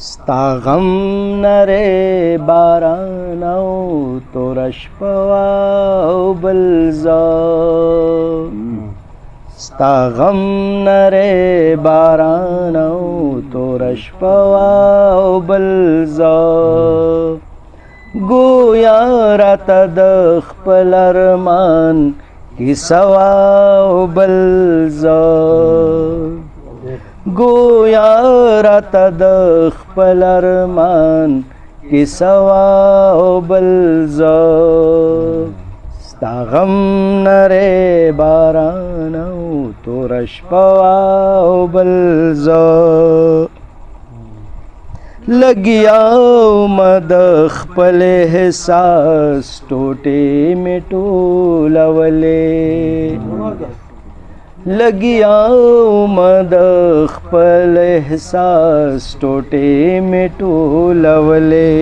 ستا غم نره باران او توره شپه وه او بل زه ستا غم نره باران او توره شپه وه او بل زه گویا راته د خپل ارمان کیسه وه او بل زه گویا راته د خپل ارمان کیسه وه او بل زه ستا غم نری باران او توره شپه وه او بل زه لګیا ومه د خپل احساس ټوټې مې ټولولې لګیا ومه د خپل احساس ټوټې مې ټولولې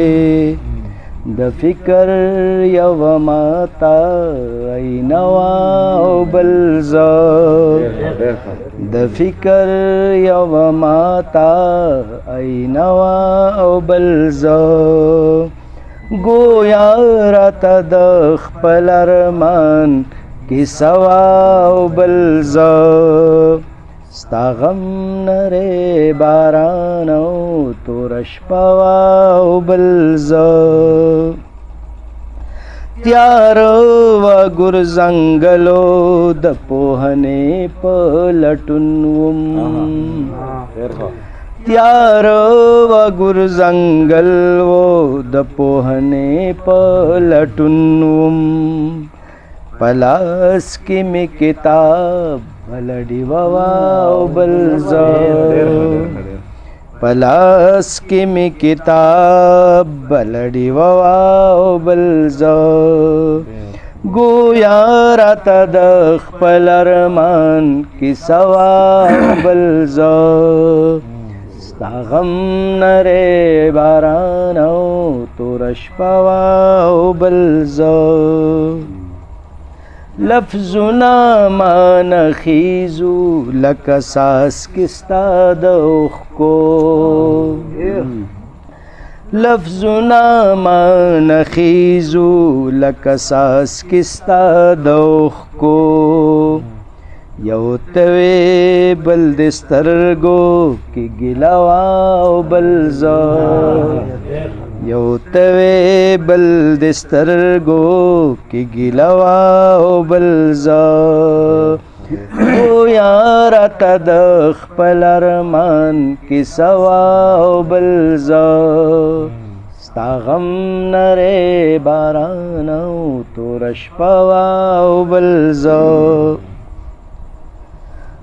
د فکر یوه ماته آینه وه او بل زه د فکر یوه ماته آینه وه او بل زه گویا راته د خپل ارمان کیسه وه او بل زه ستا غم نری باران او توره شپه وه او بل زه تیاره وه ګورځنګلو د پوهنې په لټون وم تیاره وه ګورځنګل و د پوهنې په لټون وم په لاس کې مې کتاب بله ډیوه وه او بل زه په لاس کې مې کتاب بله ډیوه وه او بل زه گویا راته د خپل ارمان کیسه وه او بل زه ستا غم نری باران او توره شپه وه او بل زه لفظونه مانه خیزو لکه څاڅکي ستا د اوښکو لفظونه مانه خیزو لکه څاڅکي ستا د اوښکو یو ته وې بل د سترګو کې ګیله وه او بل زه یو ته وې بل د سترګو کې ګیله وه او بل زه گویا راته د خپل ارمان کیسه وه او بل زه ستا غم نری باران او توره شپه وه او بل زه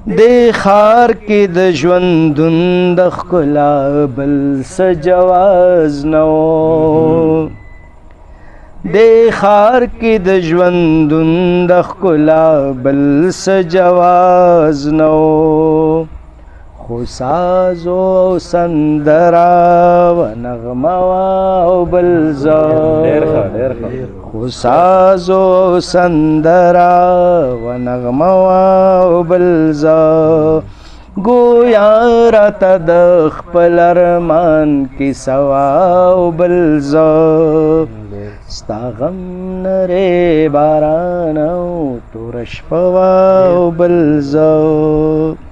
دې ښار کې د ژوندون د ښکلا بل څه جواز نه و دې ښار کې د ژوندون د ښکلا بل څه جواز نه و خو ساز او سندره و نغمه وه او بل زه خو ساز او سندره و نغمه وه او بل زه گویا راته د خپل ارمان کیسه وه او بل زه ستا غم نری باران او توره شپه وه او بل زه